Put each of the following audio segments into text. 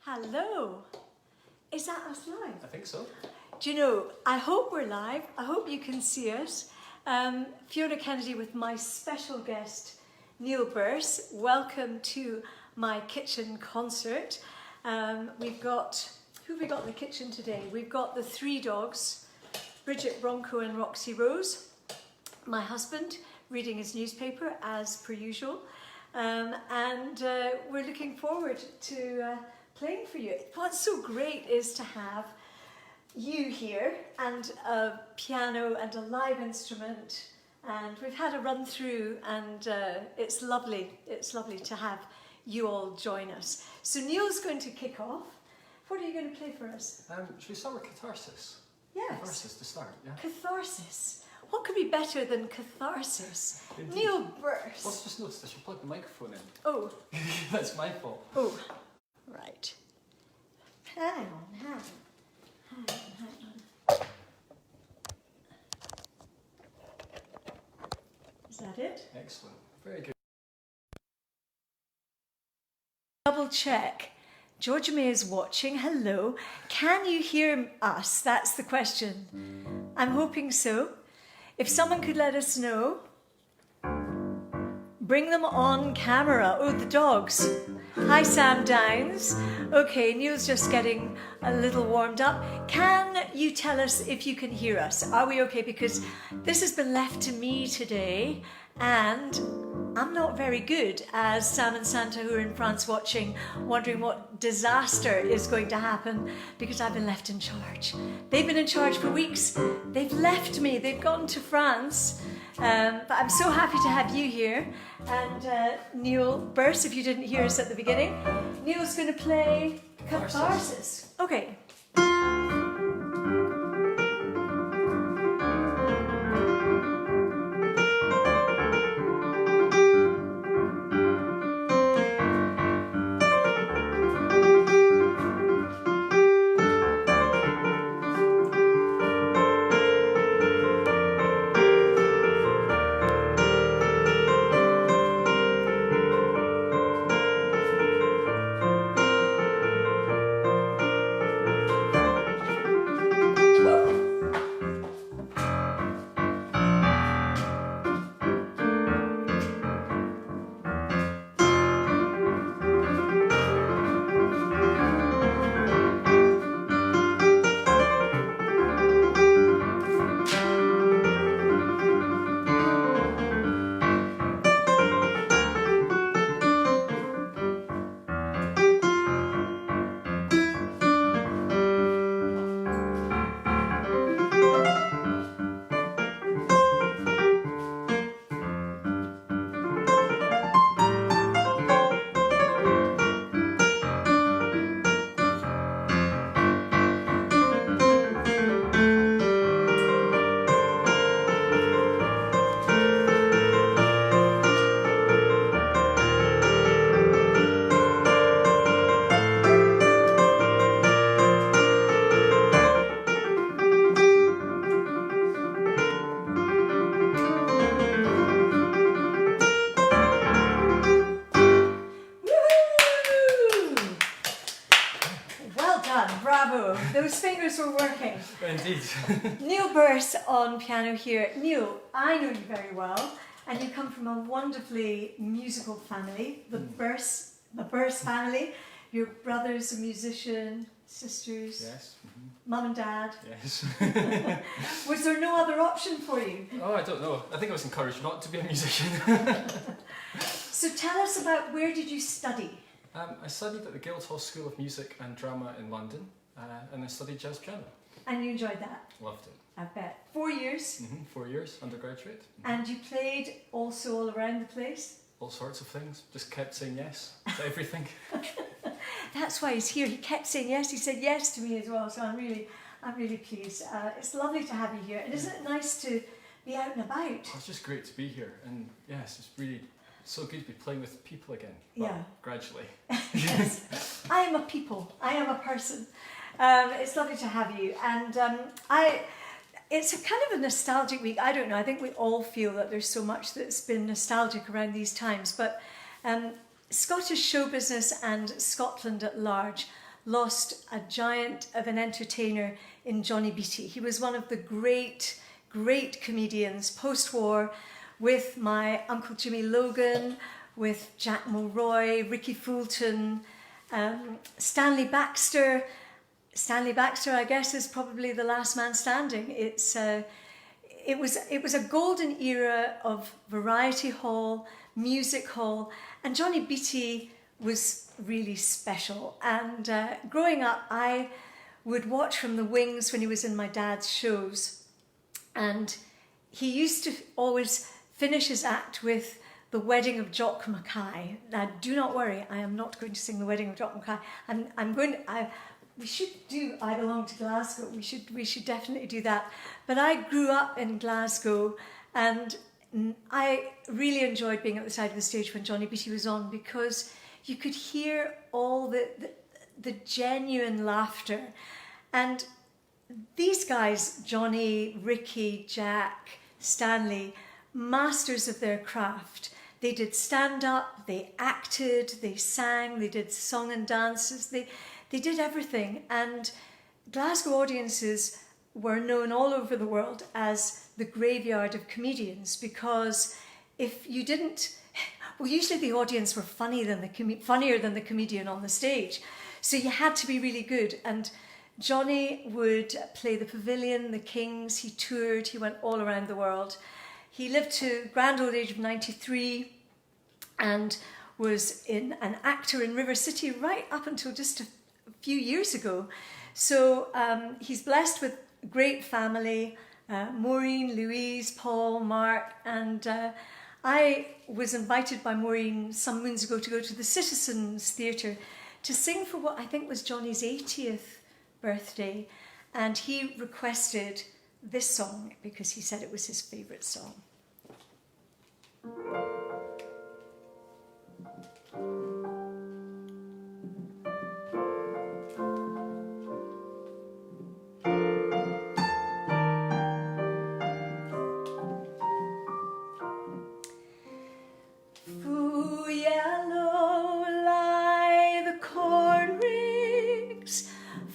Hello. Is that us live? I think so. Do you know, I hope we're live. I hope you can see us. Fiona Kennedy with my special guest, Neil Burse. Welcome to my kitchen concert. We've got, who have we got in the kitchen today? We've got the three dogs, Bridget, Bronco and Roxy Rose. My husband reading his newspaper as per usual. And we're looking forward to playing for you. What's so great is to have you here and a piano and a live instrument, and we've had a run through, and it's lovely to have you all join us. So Neil's going to kick off. What are you going to play for us? Should we start with Catharsis? Yes. Catharsis to start, yeah. Catharsis. What could be better than catharsis? Indeed. Neil Burse. Also just noticed I should plug the microphone in. Oh. That's my fault. Oh. Right. Hang on. Is that it? Excellent. Very good. Double check. Georgia May is watching. Hello. Can you hear us? That's the question. I'm hoping so. If someone could let us know. Bring them on camera. Oh, the dogs. Hi, Sam Downs. Okay, Neil's just getting a little warmed up. Can you tell us if you can hear us? Are we okay? Because this has been left to me today, and I'm not very good, as Sam and Santa, who are in France watching, wondering what disaster is going to happen because I've been left in charge. They've been in charge for weeks. They've left me. They've gone to France. But I'm so happy to have you here. And Neil Burse, if you didn't hear us at the beginning, Neil's going to play Catharsis. Okay. Bravo, those fingers were working. Indeed. Neil Burse on piano here. Neil, I know you very well, and you come from a wonderfully musical family, the Burse family. Your brother's a musician, sisters, Yes. mum and dad. Yes. Was there no other option for you? Oh, I don't know. I think I was encouraged not to be a musician. So tell us about, where did you study? I studied at the Guildhall School of Music and Drama in London, and I studied jazz piano. And you enjoyed that? Loved it. I bet. 4 years? 4 years, undergraduate. And you played also all around the place? All sorts of things. Just kept saying yes to everything. That's why he's here. He kept saying yes. He said yes to me as well. So I'm really pleased. It's lovely to have you here. And isn't it nice to be out and about? It's just great to be here. And yes, it's really so good to be playing with people again. Well, yeah. Gradually. Yes. I am a people. I am a person. It's lovely to have you. And it's a kind of a nostalgic week. I don't know. I think we all feel that there's so much that's been nostalgic around these times. But Scottish show business and Scotland at large lost a giant of an entertainer in Johnny Beattie. He was one of the great comedians post-war, with my Uncle Jimmy Logan, with Jack Mulroy, Ricky Fulton, Stanley Baxter. Stanley Baxter, I guess, is probably the last man standing. It was a golden era of variety hall, music hall, and Johnny Beattie was really special. And growing up, I would watch from the wings when he was in my dad's shows, and he used to always finish his act with The Wedding of Jock Mackay. Now, do not worry, I am not going to sing The Wedding of Jock Mackay. We should do I Belong to Glasgow. We should definitely do that. But I grew up in Glasgow, and I really enjoyed being at the side of the stage when Johnny Beattie was on, because you could hear all the genuine laughter. And these guys, Johnny, Ricky, Jack, Stanley, masters of their craft. They did stand-up, they acted, they sang, they did song and dances, they did everything. And Glasgow audiences were known all over the world as the graveyard of comedians, because if you didn't, well, usually the audience were funnier than the comedian on the stage. So you had to be really good. And Johnny would play the Pavilion, the Kings, he toured, he went all around the world. He lived to grand old age of 93 and was an actor in River City right up until just a few years ago. So he's blessed with a great family, Maureen, Louise, Paul, Mark, and I was invited by Maureen some moons ago to go to the Citizens Theatre to sing for what I think was Johnny's 80th birthday, and he requested this song because he said it was his favourite song. Fu yellow lie the corn ricks,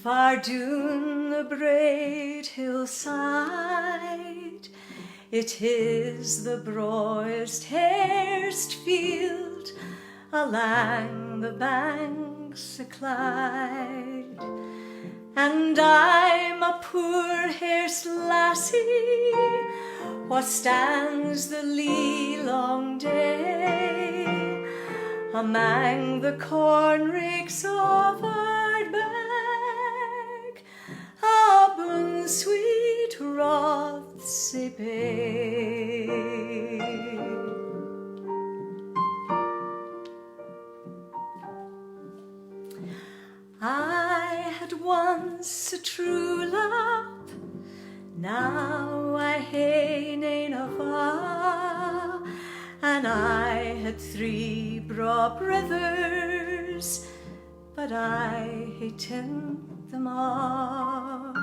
far down the braid hillside. It is the broadest, hairst field along the banks of Clyde. And I'm a poor hairst lassie, what stands the lee long day among the corn ricks of Ardbeg, upon sweet Rothsay Bay. I had once a true love, now I hae nane ava, and I had 3 braw brothers, but I hae tint them all.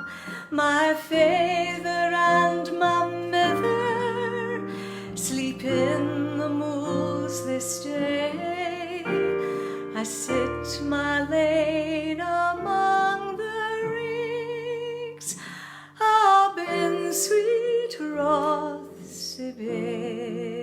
My father and my mither sleep in the mools this day. I sit my lane among the rigs up in sweet Rothsay Bay.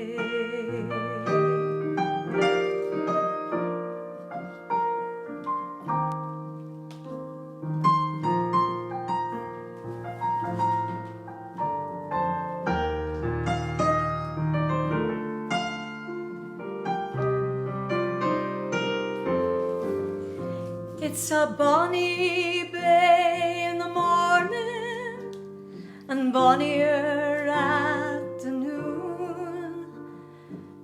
It's a bonny bay in the morning, and bonnier at the noon,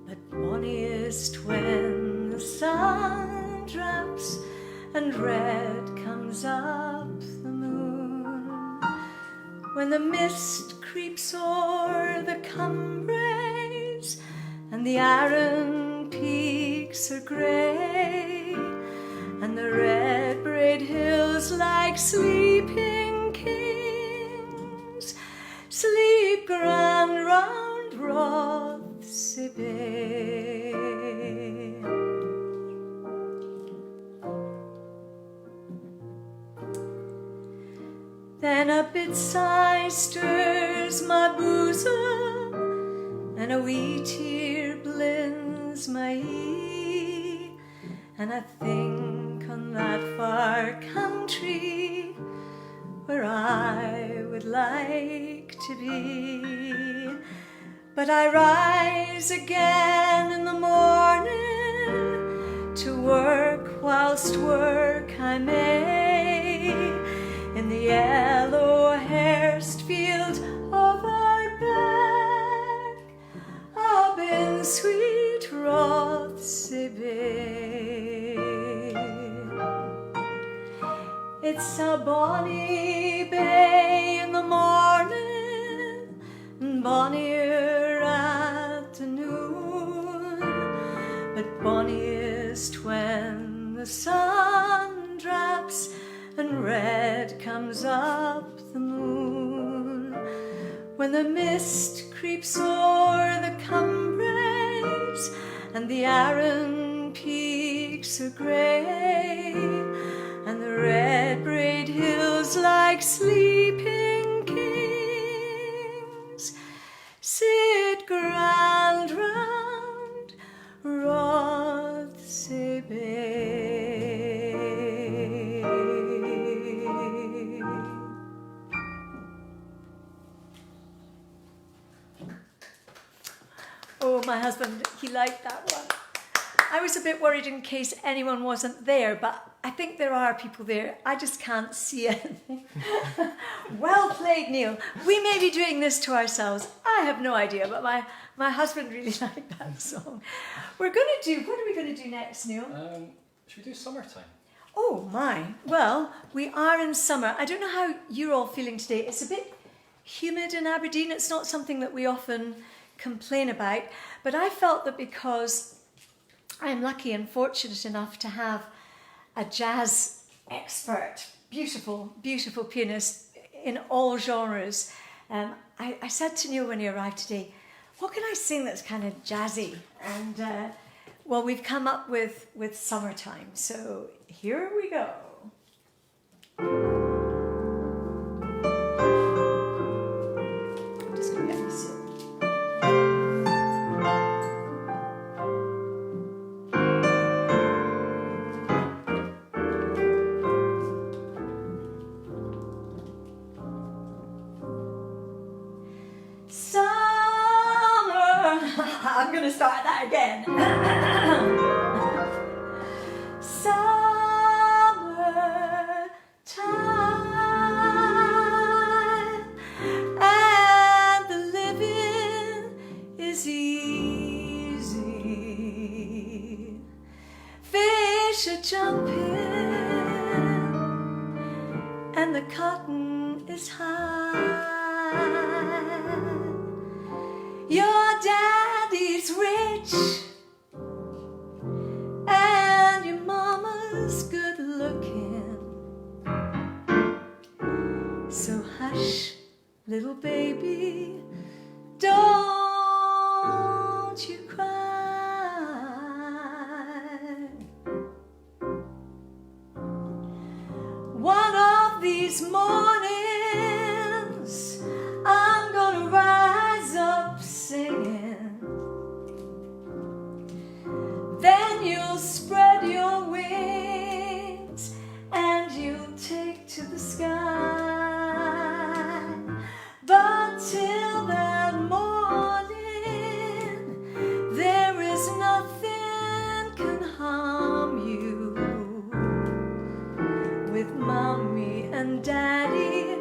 but bonniest when the sun drops and red comes up the moon. When the mist creeps o'er the Cumbraes and the Arran peaks are grey, and the red braid hills like sleeping kings sleep grand round Rothsay Bay. Then a bit sigh stirs my bosom, and a wee tear blends my ear, and I think on that far country where I would like to be. But I rise again in the morning to work whilst work I may, in the yellow hairst field of our back, up in sweet Rothsay Bay. It's a bonny bay in the morning, and bonnier at the noon, but bonniest when the sun drops and red comes up the moon, when the mist creeps o'er the Cumbres and the Arran peaks are grey, and the red braid hills like sleeping kings sit grand round Rothsay Bay. Oh, my husband, he liked that one. I was a bit worried in case anyone wasn't there, but I think there are people there. I just can't see anything. Well played, Neil. We may be doing this to ourselves. I have no idea, but my husband really liked that song. What are we going to do next, Neil? Should we do summertime? Oh my. Well, we are in summer. I don't know how you're all feeling today. It's a bit humid in Aberdeen. It's not something that we often complain about, but I felt that because I'm lucky and fortunate enough to have a jazz expert, beautiful, beautiful pianist in all genres. I said to Neil when he arrived today, what can I sing that's kind of jazzy? And well, we've come up with Summertime. So here we go. I'm just going to get this in. I'm going to start that again. Summertime, and the living is easy. Fish are jumping, and the cotton is high. Your daddy's rich, and your mama's good looking. So hush, little baby, don't you cry. One of these mornings, I'm gonna rise up singing. Then you'll spread your wings and you'll take to the sky. But till that morning, there is nothing can harm you. With mommy and daddy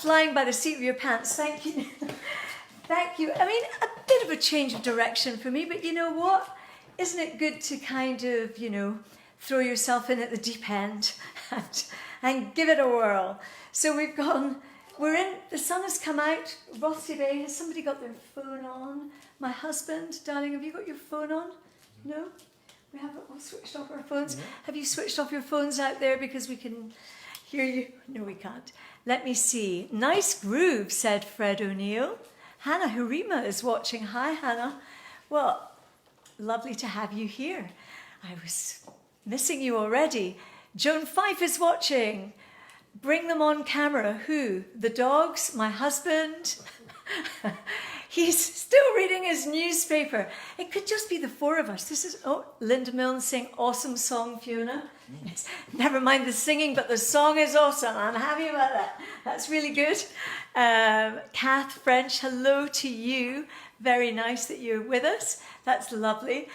flying by the seat of your pants. Thank you. Thank you. I mean, a bit of a change of direction for me, but you know what? Isn't it good to kind of, throw yourself in at the deep end and give it a whirl? So the sun has come out. Rothsey Bay, has somebody got their phone on? My husband, darling, have you got your phone on? No? We haven't all switched off our phones. Yeah. Have you switched off your phones out there because we can hear you? No, we can't. Let me see. Nice groove, said Fred O'Neill. Hannah Harima is watching. Hi, Hannah. Well, lovely to have you here. I was missing you already. Joan Fife is watching. Bring them on camera. Who? The dogs? My husband? He's still reading his newspaper. It could just be the four of us. Linda Milne saying, awesome song, Fiona. Yes. Never mind the singing, but the song is awesome. I'm happy about that. That's really good. Kath French, hello to you. Very nice that you're with us. That's lovely.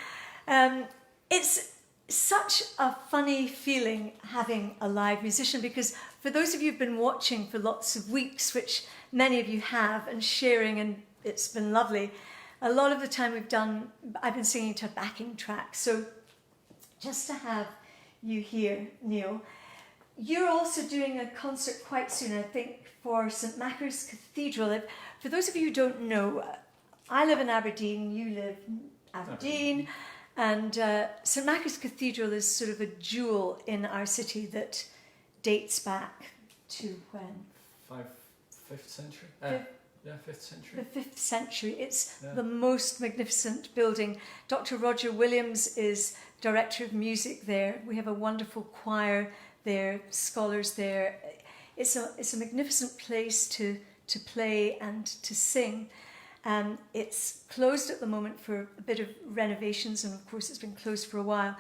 It's such a funny feeling having a live musician, because for those of you who've been watching for lots of weeks, which many of you have, and sharing, and it's been lovely, a lot of the time I've been singing to a backing track. So just to have you here, Neil. You're also doing a concert quite soon, I think, for St Macher's Cathedral. For those of you who don't know, I live in Aberdeen, you live in Aberdeen. And St Macher's Cathedral is sort of a jewel in our city that dates back to when? 5th century? 5th century. The 5th century. It's the most magnificent building. Dr. Roger Williams is director of music there. We have a wonderful choir there, scholars there. It's a magnificent place to play and to sing. It's closed at the moment for a bit of renovations, and of course it's been closed for a while.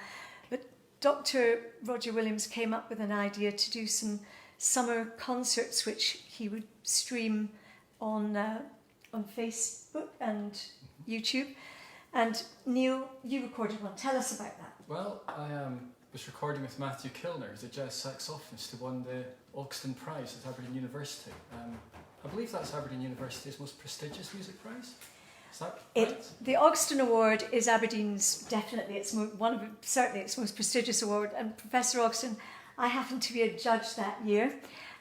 But Dr. Roger Williams came up with an idea to do some summer concerts, which he would stream on Facebook and YouTube. And Neil, you recorded one. Tell us about that. Well, I was recording with Matthew Kilner, who's a jazz saxophonist who won the Ogston Prize at Aberdeen University. I believe that's Aberdeen University's most prestigious music prize. Is that right? The Ogston Award is Aberdeen's, definitely, certainly its most prestigious award. And Professor Ogston, I happened to be a judge that year,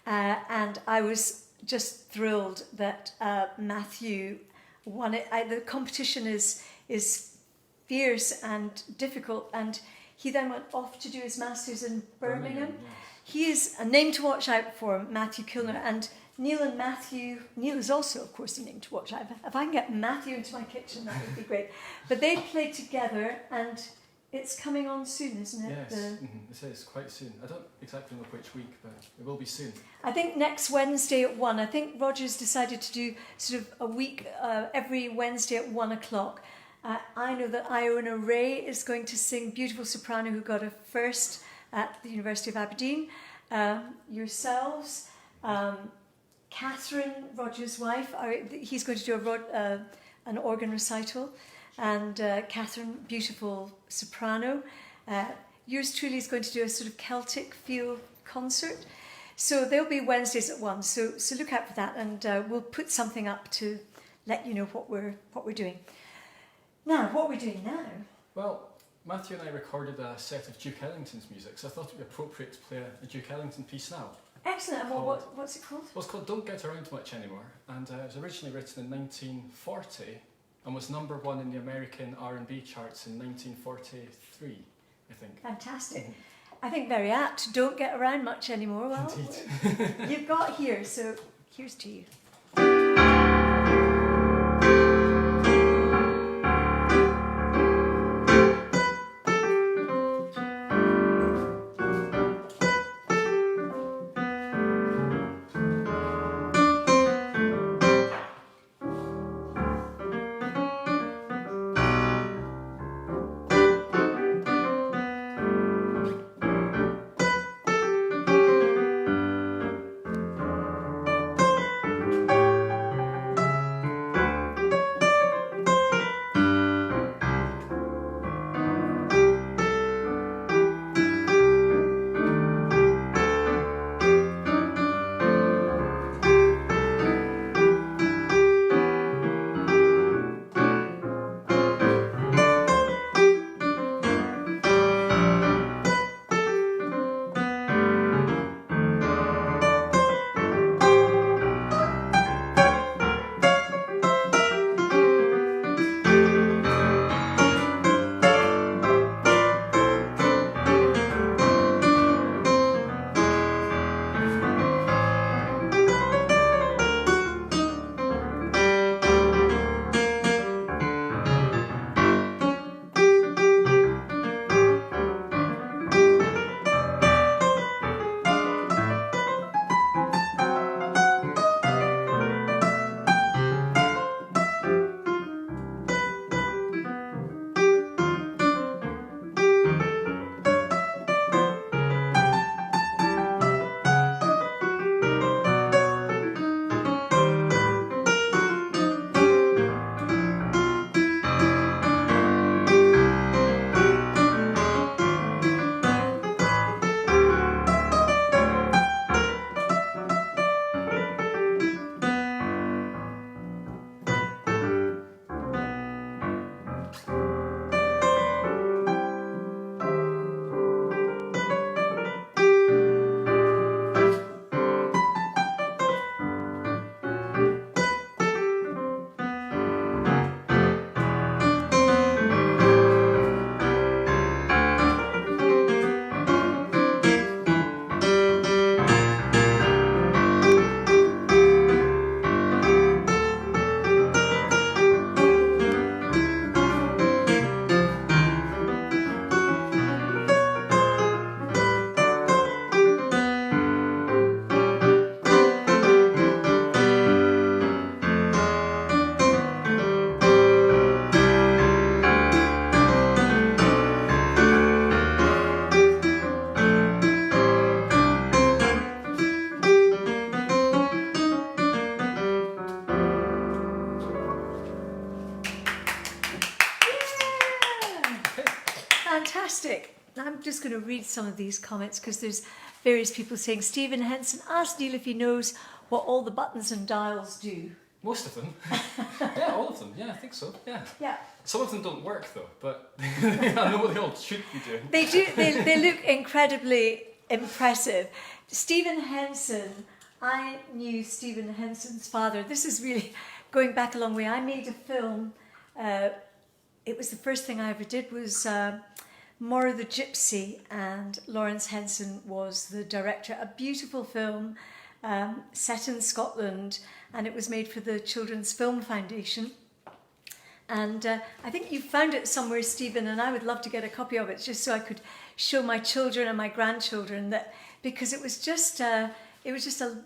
and I was just thrilled that Matthew won it. The competition is fierce and difficult, and he then went off to do his masters in Birmingham. Yes. He is a name to watch out for, Matthew Kilner, and Neil and Matthew. Neil is also, of course, a name to watch out. If I can get Matthew into my kitchen, that would be great. But they played together, and it's coming on soon, isn't it? Yes, it is quite soon. I don't exactly know which week, but it will be soon. I think next Wednesday at 1. I think Roger's decided to do sort of a week every Wednesday at 1 o'clock. I know that Iona Ray is going to sing, beautiful soprano who got a first at the University of Aberdeen. Yourselves, Catherine, Roger's wife, he's going to do an organ recital. And Catherine, beautiful soprano. Yours truly is going to do a sort of Celtic feel concert. So they'll be Wednesdays at 1. So look out for that, and we'll put something up to let you know what we're doing. Now, what are we doing now? Well, Matthew and I recorded a set of Duke Ellington's music, so I thought it would be appropriate to play a Duke Ellington piece now. Excellent. And what's it called? Well, it's called Don't Get Around Much Anymore, and it was originally written in 1940 and was number 1 in the American R&B charts in 1943, I think. Fantastic. I think very apt. Don't get around much anymore. Well, indeed. You've got here, so here's to you. fantastic. I'm just going to read some of these comments because there's various people saying, Stephen Henson asked Neil if he knows what all the buttons and dials do. Most of them. Yeah, all of them. Yeah, I think so. Yeah. Yeah. Some of them don't work though, but I know what they all should be doing. They do. They look incredibly impressive. Stephen Henson, I knew Stephen Henson's father. This is really going back a long way. I made a film. It was the first thing I ever did was Mora the Gypsy, and Lawrence Henson was the director. A beautiful film set in Scotland, and it was made for the Children's Film Foundation. And I think you found it somewhere, Stephen, and I would love to get a copy of it just so I could show my children and my grandchildren that, because it was just a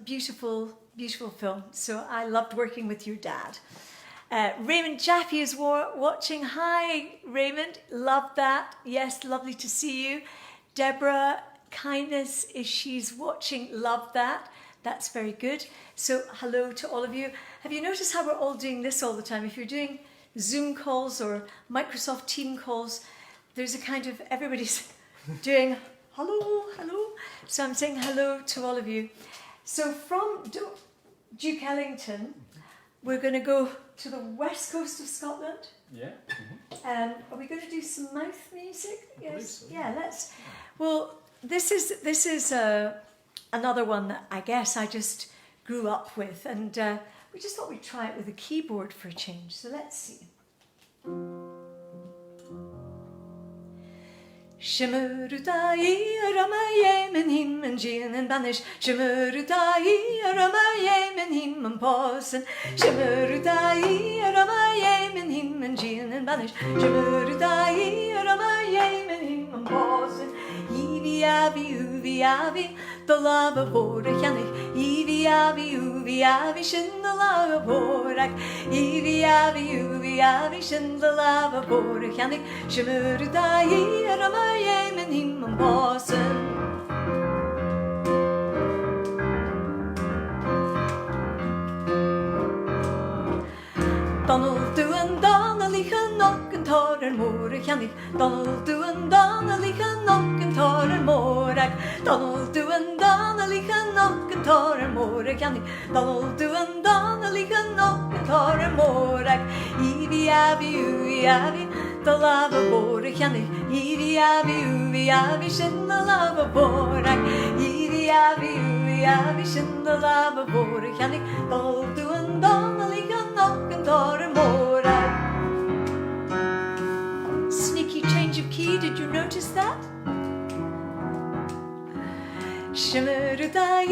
beautiful, beautiful film. So I loved working with your dad. Raymond Jaffe is watching. Hi, Raymond. Love that. Yes, lovely to see you. Deborah, kindness is she's watching. Love that. That's very good. So hello to all of you. Have you noticed how we're all doing this all the time? If you're doing Zoom calls or Microsoft Team calls, there's a kind of, everybody's doing hello, hello. So I'm saying hello to all of you. So from Duke Ellington, we're going to go to the west coast of Scotland. Yeah. Are we going to do some mouth music? Yes. So. Yeah, let's. Well, this is another one that I guess I just grew up with, and we just thought we'd try it with a keyboard for a change. So let's see. Shimmerutai Ramaye Menim and Jean and Banish Shimmerutai Ramaye Menim and Posen Shimmerutai Ramaye Menim and Jean and Banish Shimmerutai Ramaye Menim and Posen Evi Avi the love of Borachanik Evi Avi Shin the love of Borak Evi Avi Shin the love of Borachanik Shimmerutai Ramaye Menim and Posen Donald doan Donnelly knock and tar and morak Yannick Donald doan Donnelly knock and tar and morak Donald doan Donnelly knock and tar and morak Yannick Donald doan Donnelly knock and tar and morak Evi Avi the love of Borak Yannick Evi Avi shin the love of Borak Evi Avi shin the love of Borak Yannick Donald doan Donnelly knock and tar and morak Sneaky change of key, did you notice that? Shimmerutai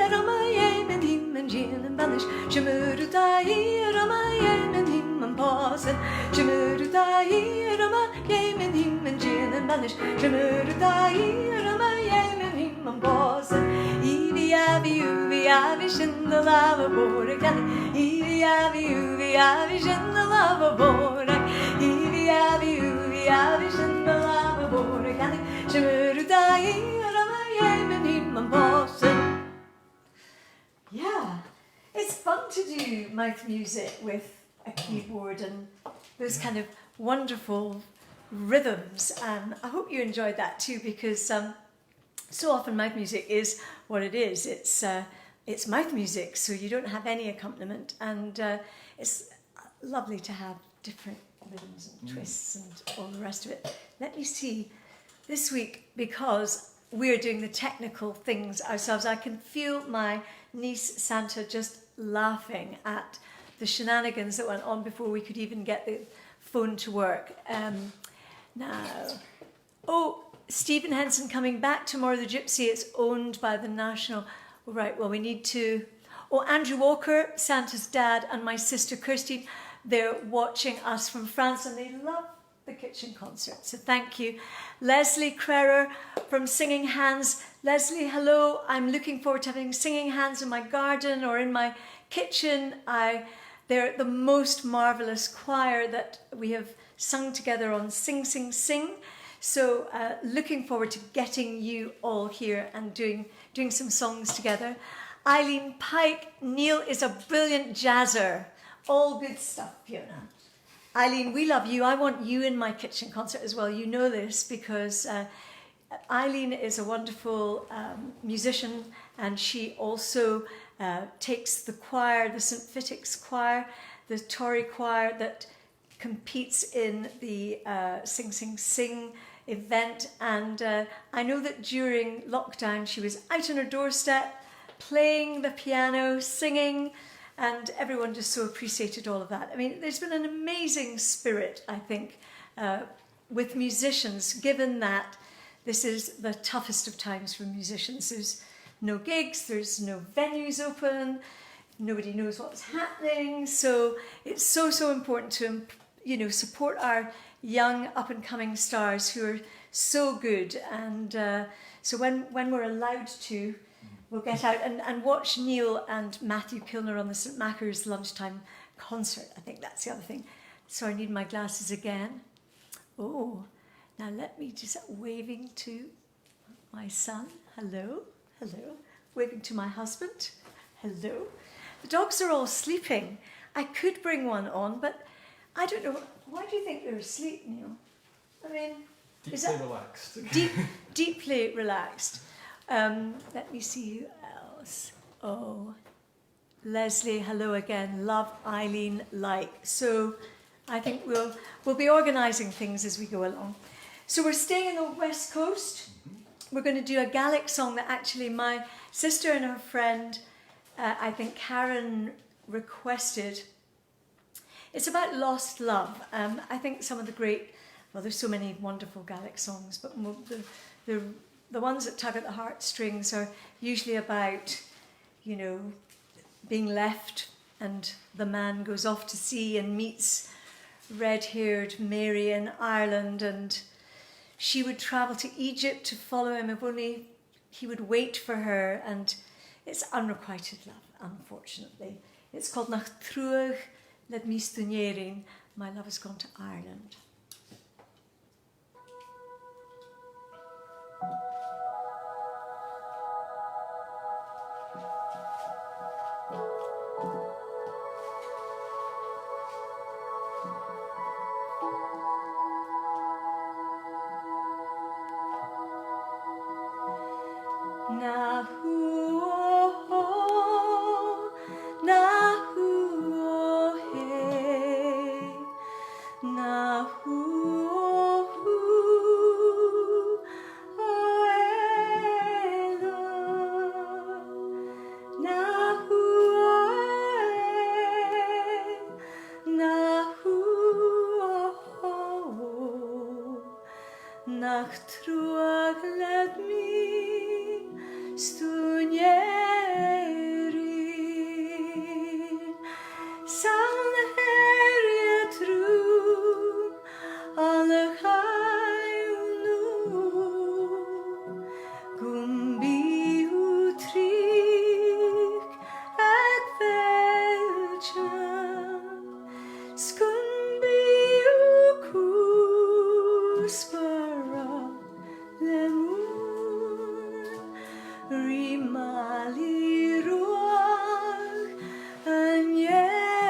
Ramaye Menim and Jean and Banish Shimmerutai Ramaye Menim and Posen Shimmerutai Ramaye Menim and Jean and Banish Shimmerutai Ramaye Menim and Posen Evi Avi Shin the love of Borak Evi Avi Shin the love of Borak Evi Avi Shin the love of Borak Shimmerutai Yeah, it's fun to do mouth music with a keyboard and those kind of wonderful rhythms. I hope you enjoyed that too, because so often mouth music is what it is. It's mouth music, so you don't have any accompaniment, and it's lovely to have different rhythms and twists and all the rest of it. Let me see this week, because we're doing the technical things ourselves. I can feel my niece Santa just laughing at the shenanigans that went on before we could even get the phone to work. Stephen Henson coming back to Mora the Gypsy. It's owned by the National. Right, well, we need to. Andrew Walker, Santa's dad, and my sister Kirsty, they're watching us from France, and they love the kitchen concert, so thank you. Leslie Crerer from Singing Hands. Leslie, hello. I'm looking forward to having Singing Hands in my garden or in my kitchen. They're the most marvellous choir that we have sung together on Sing Sing Sing. So looking forward to getting you all here and doing some songs together. Eileen Pike, Neil is a brilliant jazzer. All good stuff, Fiona. Eileen, we love you. I want you in my kitchen concert as well. You know this because Eileen is a wonderful musician, and she also takes the choir, the St. Fittick's choir, the Tory choir that competes in the Sing Sing Sing event. And I know that during lockdown she was out on her doorstep playing the piano, singing, and everyone just so appreciated all of that. I mean, there's been an amazing spirit, I think, with musicians, given that this is the toughest of times for musicians. There's no gigs, there's no venues open, nobody knows what's happening. So it's so important to, support our young up-and-coming stars who are so good. And so when we're allowed to, we'll get out and watch Neil and Matthew Kilner on the St. Machar's lunchtime concert. I think that's the other thing. So I need my glasses again. Oh, now let me just waving to my son. Hello, hello. Waving to my husband. Hello. The dogs are all sleeping. I could bring one on, but I don't know. Why do you think they're asleep, Neil? I mean, deeply relaxed. Deeply relaxed. Let me see who else. Oh, Leslie, hello again. Love Eileen like. So I think we'll be organising things as we go along. So we're staying in the West Coast. We're going to do a Gaelic song that actually my sister and her friend, I think Karen, requested. It's about lost love. I think some of the great, well, there's so many wonderful Gaelic songs, but the ones that tug at the heartstrings are usually about, being left, and the man goes off to sea and meets red-haired Mary in Ireland, and she would travel to Egypt to follow him if only he would wait for her. And it's unrequited love, unfortunately. It's called Nach Truach Let Mistunierin. My love has gone to Ireland. Nach Truach let me stunierin San herje tru alle nu Gumbi utrik et velchen Scumbi ucuspera Lemur rimali ruach anieri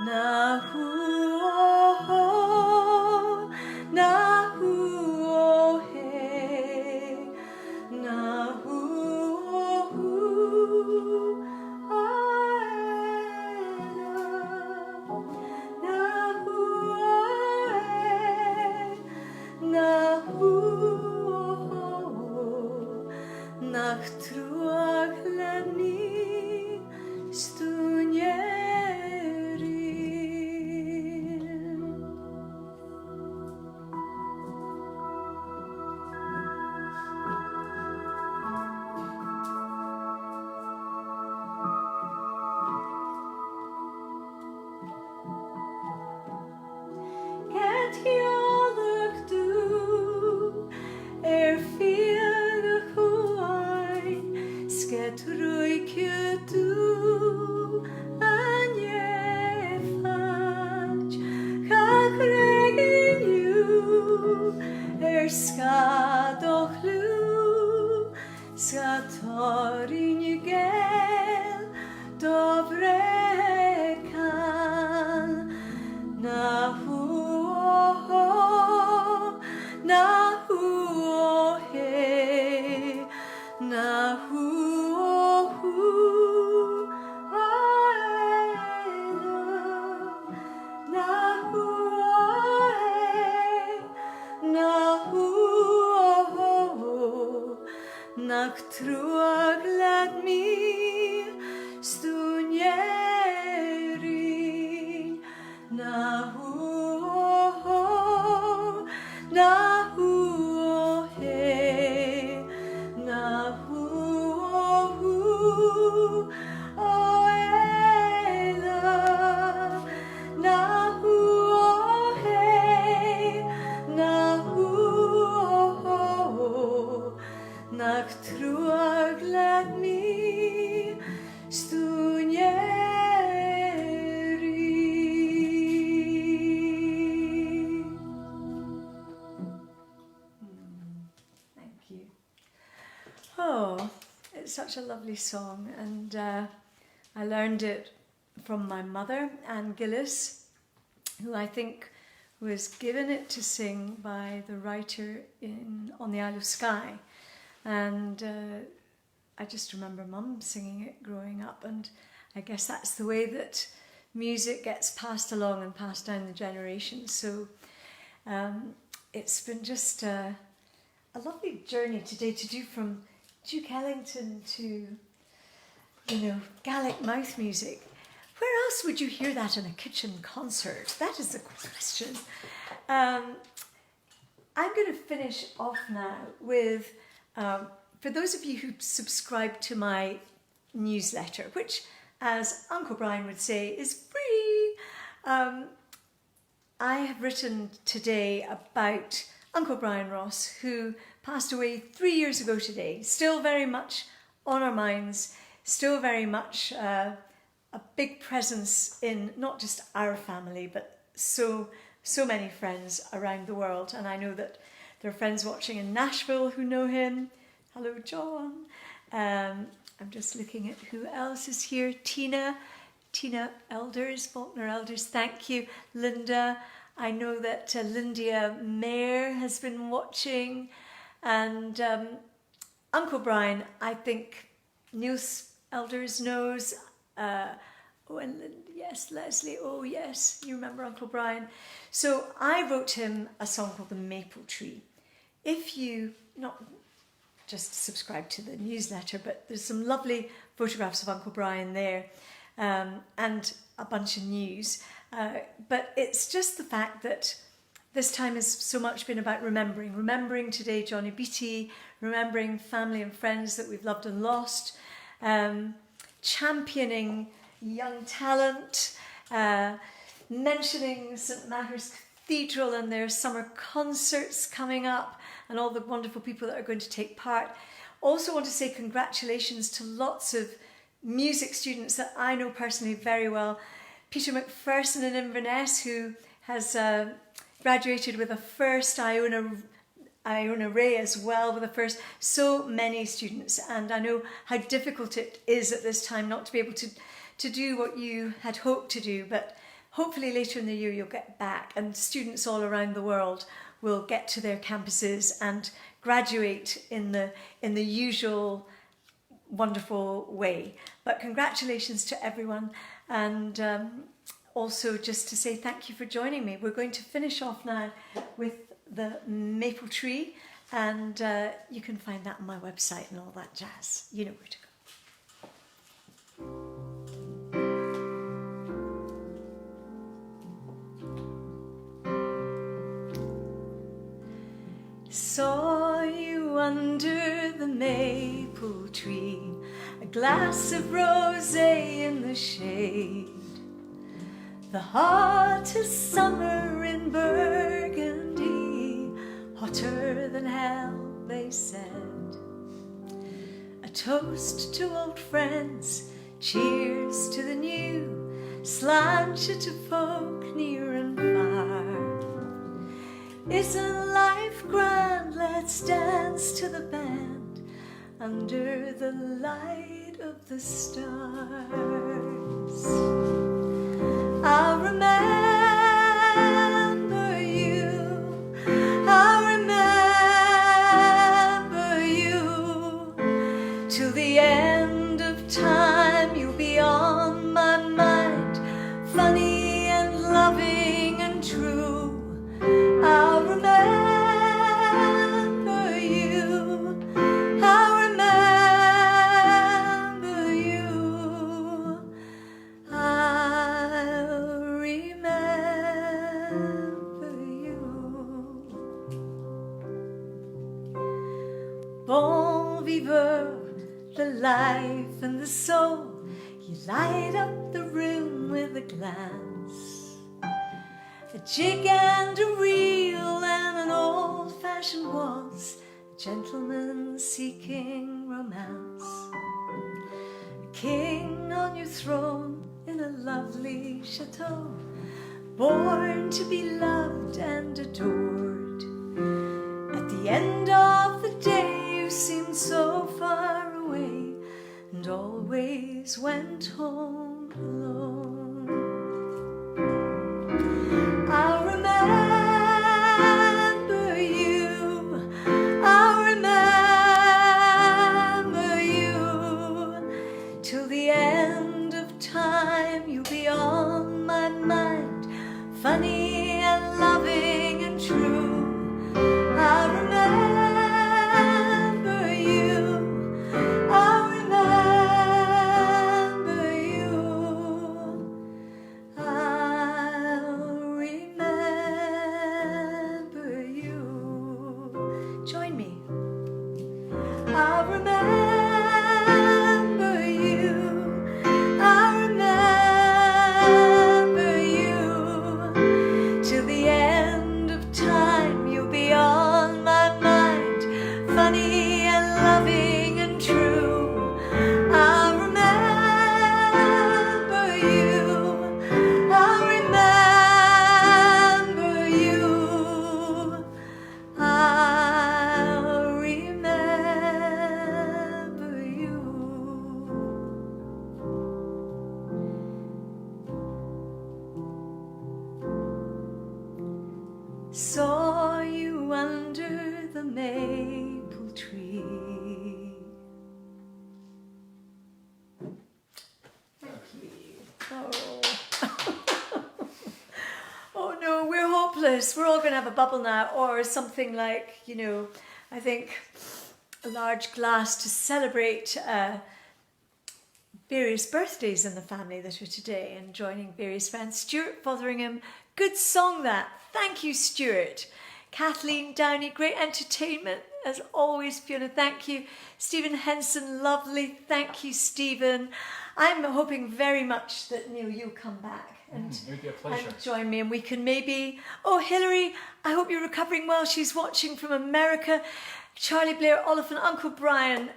nahu he nahu Nach Truach let me stunierin. Get hiolach du fiel chuain sket ruikje du anjefach chach regin you skadochlu skatorin gel dovre it's such a lovely song, and I learned it from my mother, Anne Gillis, who I think was given it to sing by the writer on the Isle of Skye. And I just remember Mum singing it growing up, and I guess that's the way that music gets passed along and passed down the generations. So it's been just a lovely journey today to do from Duke Ellington to, Gaelic mouth music. Where else would you hear that in a kitchen concert? That is the question. I'm going to finish off now with, for those of you who subscribe to my newsletter, which, as Uncle Brian would say, is free, I have written today about Uncle Brian Ross, who passed away 3 years ago today. Still very much on our minds, still very much a big presence in not just our family, but so many friends around the world. And I know that there are friends watching in Nashville who know him. Hello, John. I'm just looking at who else is here. Tina Elders, Faulkner Elders, thank you. Linda, I know that Lindia Mayer has been watching. And Uncle Brian, I think Niels Elders knows. Yes, Leslie, oh yes, you remember Uncle Brian. So I wrote him a song called The Maple Tree. If you, not just subscribe to the newsletter, but there's some lovely photographs of Uncle Brian there, and a bunch of news. But it's just the fact that this time has so much been about remembering today Johnny Beattie, remembering family and friends that we've loved and lost, championing young talent, mentioning St Maher's Cathedral and their summer concerts coming up and all the wonderful people that are going to take part. Also want to say congratulations to lots of music students that I know personally very well. Peter McPherson in Inverness, who has graduated with a first, Iona Ray as well with a first. So many students, and I know how difficult it is at this time not to be able to do what you had hoped to do, but hopefully later in the year you'll get back and students all around the world will get to their campuses and graduate in the usual wonderful way. But congratulations to everyone, and also just to say thank you for joining me. We're going to finish off now with The Maple Tree, and you can find that on my website and all that jazz. You know where to go. Saw you under the maple tree, a glass of rosé in the shade, the hottest summer in Burgundy, hotter than hell, they said. A toast to old friends, cheers to the new, slant you to folk near and far. Isn't life grand? Let's dance to the band under the light of the stars. I'll remember you, I'll remember you, till the end of time you'll be on my mind, funny and loving and true. I'll remember you, I'll remember you, I'll remember you. Bon vivant, the life and the soul, you light up the room with a glance. A jig and a reel and an old-fashioned waltz, a gentleman seeking romance. A king on your throne in a lovely chateau, born to be loved and adored. At the end of the day you seem so far away, always went home alone. I'll remember you, I'll remember you, till the end of time. You'll be on my mind, funny and loving and true. I'll remember you, I'll remember you, I'll remember you. Join me. I'll remember you, I'll remember you, till the end of time. You'll be on my mind, funny and loving and true. I'll remember you, I'll remember you, I'll remember you. Saw you under the maple tree. Thank you. Oh. Oh no, we're hopeless. We're all going to have a bubble now, or something like, you know, I think a large glass to celebrate various birthdays in the family that are today, and joining various friends. Stuart Fotheringham, good song that. Thank you, Stuart. Kathleen Downey, great entertainment as always. Fiona, thank you. Stephen Henson, lovely. Thank you, Stephen. I'm hoping very much that, Neil, you'll come back and, It would be a pleasure. and join me, and we can maybe... Oh, Hilary, I hope you're recovering well. She's watching from America. Charlie, Blair, Oliphant, Uncle Brian.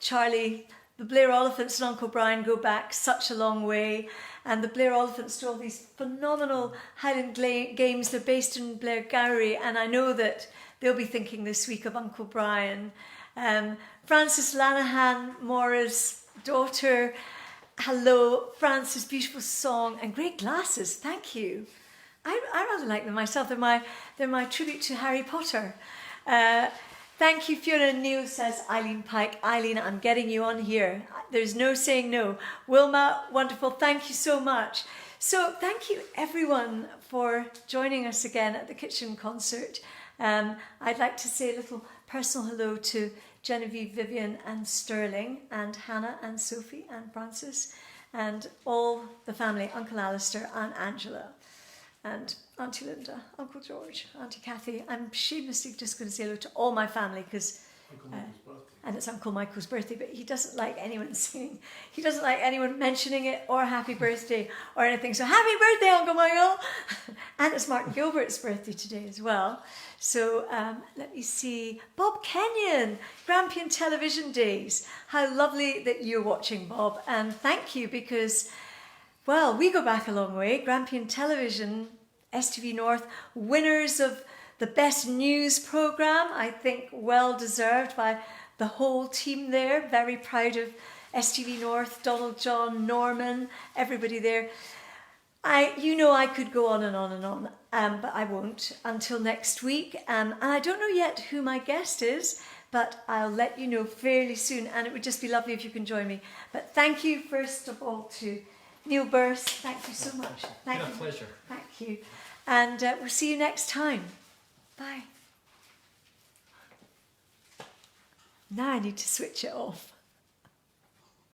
Charlie, the Blair Oliphants and Uncle Brian go back such a long way. And the Blair Oliphants do all these phenomenal Highland games. They're based in Blairgowrie, and I know that they'll be thinking this week of Uncle Brian. Frances Lanahan, Maura's daughter. Hello, Frances, beautiful song and great glasses. Thank you. I rather like them myself. They're my tribute to Harry Potter. Thank you, Fiona. Neil says, Eileen Pike. Eileen, I'm getting you on here. There's no saying no. Wilma, wonderful. Thank you so much. So thank you, everyone, for joining us again at the kitchen concert. I'd like to say a little personal hello to Genevieve, Vivian and Sterling, and Hannah and Sophie and Francis, and all the family, Uncle Alistair and Angela, and Auntie Linda, Uncle George, Auntie Kathy. I'm shamelessly just going to say hello to all my family because, and it's Uncle Michael's birthday, but he doesn't like anyone singing. He doesn't like anyone mentioning it or happy birthday or anything. So happy birthday, Uncle Michael! And it's Martin Gilbert's birthday today as well. So let me see. Bob Kenyon, Grampian Television Days. How lovely that you're watching, Bob. And thank you because, well, we go back a long way. Grampian Television, STV North, winners of the Best News programme. I think well deserved by the whole team there. Very proud of STV North, Donald John, Norman, everybody there. I could go on and on and on, but I won't until next week. And I don't know yet who my guest is, but I'll let you know fairly soon. And it would just be lovely if you can join me. But thank you, first of all, to Neil Burse. Thank you so much. Thank you. It's been a pleasure. Thank you. And we'll see you next time. Bye. Now I need to switch it off.